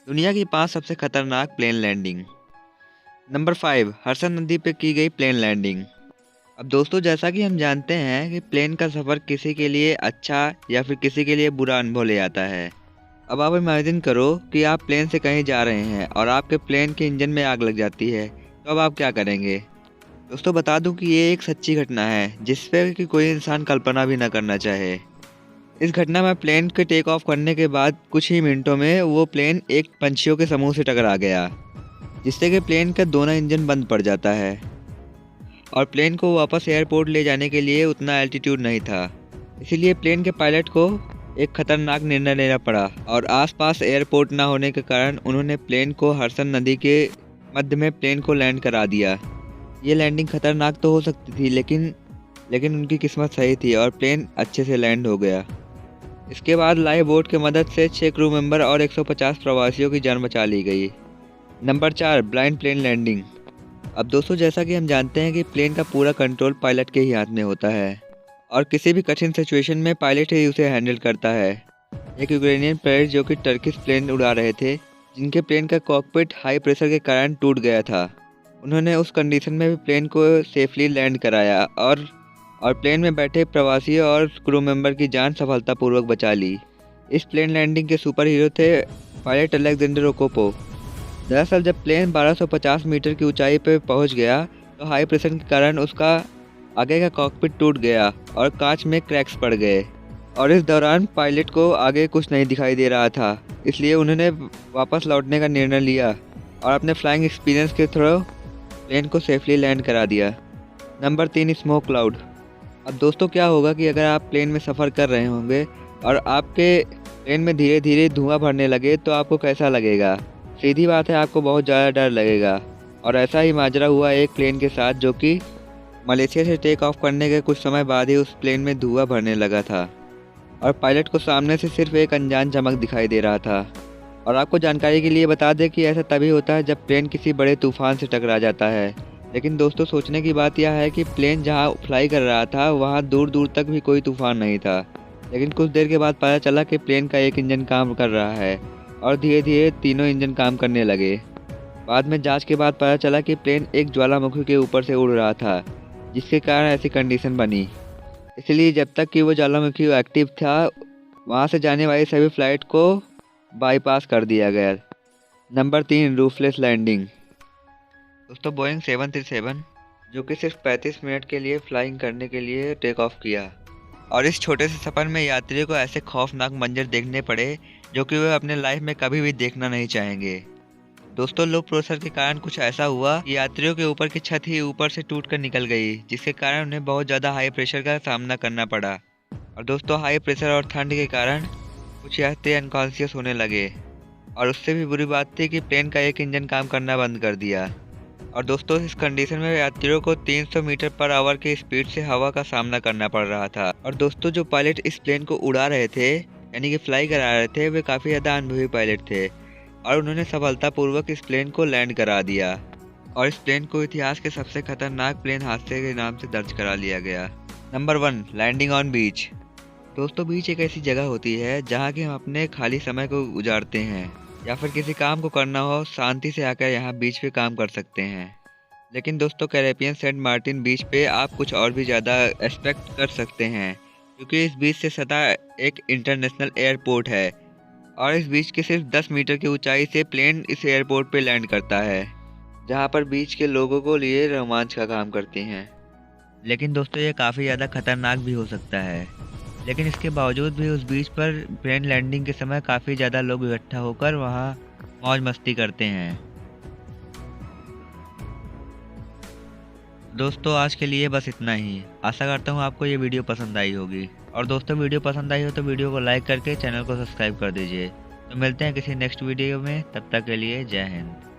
दुनिया की 5 सबसे खतरनाक प्लेन लैंडिंग। नंबर 5, हरसन नदी पे की गई प्लेन लैंडिंग। अब दोस्तों, जैसा कि हम जानते हैं कि प्लेन का सफ़र किसी के लिए अच्छा या फिर किसी के लिए बुरा अनुभव ले आता है। अब आप इमेजिन करो कि आप प्लेन से कहीं जा रहे हैं और आपके प्लेन के इंजन में आग लग जाती है, तो अब आप क्या करेंगे? दोस्तों, बता दूं कि ये एक सच्ची घटना है जिस पे कि कोई इंसान कल्पना भी ना करना चाहे। इस घटना में प्लेन के टेक ऑफ करने के बाद कुछ ही मिनटों में वो प्लेन एक पंछियों के समूह से टकरा गया, जिससे कि प्लेन का दोनों इंजन बंद पड़ जाता है और प्लेन को वापस एयरपोर्ट ले जाने के लिए उतना एल्टीट्यूड नहीं था। इसीलिए प्लेन के पायलट को एक खतरनाक निर्णय लेना पड़ा और आसपास एयरपोर्ट ना होने के कारण उन्होंने प्लेन को हरसन नदी के मध्य में प्लेन को लैंड करा दिया। ये लैंडिंग खतरनाक तो हो सकती थी, लेकिन उनकी किस्मत सही थी और प्लेन अच्छे से लैंड हो गया। इसके बाद लाइव बोट की मदद से 6 क्रू मेंबर और 150 प्रवासियों की जान बचा ली गई। Number 4, blind plane landing. अब दोस्तों, जैसा कि हम जानते हैं कि प्लेन का पूरा कंट्रोल पायलट के ही हाथ में होता है और किसी भी कठिन सिचुएशन में पायलट ही उसे हैंडल करता है। एक यूक्रेनियन पायलट जो कि टर्किश प्लेन उड़ा रहे थे, जिनके प्लेन का कॉकपिट हाई प्रेशर के कारण टूट गया था, उन्होंने उस कंडीशन में भी प्लेन को सेफली लैंड कराया और प्लेन में बैठे प्रवासी और क्रू मेंबर की जान सफलतापूर्वक बचा ली। इस प्लेन लैंडिंग के सुपर हीरो थे पायलट अलेक्जेंडर ओकोपो। दरअसल जब प्लेन 1250 मीटर की ऊंचाई पर पहुंच गया तो हाई प्रेशर के कारण उसका आगे का कॉकपिट टूट गया और कांच में क्रैक्स पड़ गए और इस दौरान पायलट को आगे कुछ नहीं दिखाई दे रहा था। इसलिए उन्होंने वापस लौटने का निर्णय लिया और अपने फ्लाइंग एक्सपीरियंस के थ्रू प्लेन को सेफली लैंड करा दिया। Number 3, smoke cloud. अब दोस्तों, क्या होगा कि अगर आप प्लेन में सफ़र कर रहे होंगे और आपके प्लेन में धीरे धीरे धुआं भरने लगे तो आपको कैसा लगेगा? सीधी बात है, आपको बहुत ज़्यादा डर लगेगा। और ऐसा ही माजरा हुआ एक प्लेन के साथ जो कि मलेशिया से टेक ऑफ करने के कुछ समय बाद ही उस प्लेन में धुआं भरने लगा था और पायलट को सामने से सिर्फ एक अनजान चमक दिखाई दे रहा था। और आपको जानकारी के लिए बता दें कि ऐसा तभी होता है जब प्लेन किसी बड़े तूफान से टकरा जाता है। लेकिन दोस्तों, सोचने की बात यह है कि प्लेन जहां फ्लाई कर रहा था वहां दूर दूर तक भी कोई तूफान नहीं था। लेकिन कुछ देर के बाद पता चला कि प्लेन का एक इंजन काम कर रहा है और धीरे धीरे तीनों इंजन काम करने लगे। बाद में जांच के बाद पता चला कि प्लेन एक ज्वालामुखी के ऊपर से उड़ रहा था, जिसके कारण ऐसी कंडीशन बनी। इसलिए जब तक कि वो ज्वालामुखी एक्टिव था, वहाँ से जाने वाली सभी फ्लाइट को बाईपास कर दिया गया। Number 3, roofless landing. दोस्तों, बोइंग 737 जो कि सिर्फ 35 मिनट के लिए फ्लाइंग करने के लिए टेक ऑफ किया और इस छोटे से सफ़र में यात्रियों को ऐसे खौफनाक मंजर देखने पड़े जो कि वे अपने लाइफ में कभी भी देखना नहीं चाहेंगे। दोस्तों, लो प्रेशर के कारण कुछ ऐसा हुआ कि यात्रियों के ऊपर की छत ही ऊपर से टूटकर निकल गई, जिसके कारण उन्हें बहुत ज़्यादा हाई प्रेशर का सामना करना पड़ा। और दोस्तों, हाई प्रेशर और ठंड के कारण कुछ यात्री अनकॉन्शियस होने लगे और उससे भी बुरी बात थी कि प्लेन का एक इंजन काम करना बंद कर दिया। और दोस्तों, इस कंडीशन में यात्रियों को 300 मीटर पर आवर की स्पीड से हवा का सामना करना पड़ रहा था। और दोस्तों, जो पायलट इस प्लेन को उड़ा रहे थे यानी कि फ्लाई करा रहे थे, वे काफ़ी ज़्यादा अनुभवी पायलट थे और उन्होंने सफलतापूर्वक इस प्लेन को लैंड करा दिया और इस प्लेन को इतिहास के सबसे खतरनाक प्लेन हादसे के नाम से दर्ज करा लिया गया। नंबर 1, लैंडिंग ऑन बीच। दोस्तों, बीच एक ऐसी जगह होती है जहाँ कि हम अपने खाली समय को गुजारते हैं या फिर किसी काम को करना हो, शांति से आकर यहाँ बीच पे काम कर सकते हैं। लेकिन दोस्तों, कैरेबियन सेंट मार्टिन बीच पे आप कुछ और भी ज़्यादा एक्सपेक्ट कर सकते हैं, क्योंकि इस बीच से सटा एक इंटरनेशनल एयरपोर्ट है और इस बीच के सिर्फ 10 मीटर की ऊंचाई से प्लेन इस एयरपोर्ट पे लैंड करता है, जहाँ पर बीच के लोगों को लिए रोमांच का काम करते हैं। लेकिन दोस्तों, ये काफ़ी ज़्यादा खतरनाक भी हो सकता है। लेकिन इसके बावजूद भी उस बीच पर प्लेन लैंडिंग के समय काफ़ी ज़्यादा लोग इकट्ठा होकर वहाँ मौज मस्ती करते हैं। दोस्तों, आज के लिए बस इतना ही। आशा करता हूँ आपको ये वीडियो पसंद आई होगी और दोस्तों, वीडियो पसंद आई हो तो वीडियो को लाइक करके चैनल को सब्सक्राइब कर दीजिए। तो मिलते हैं किसी नेक्स्ट वीडियो में, तब तक के लिए जय हिंद।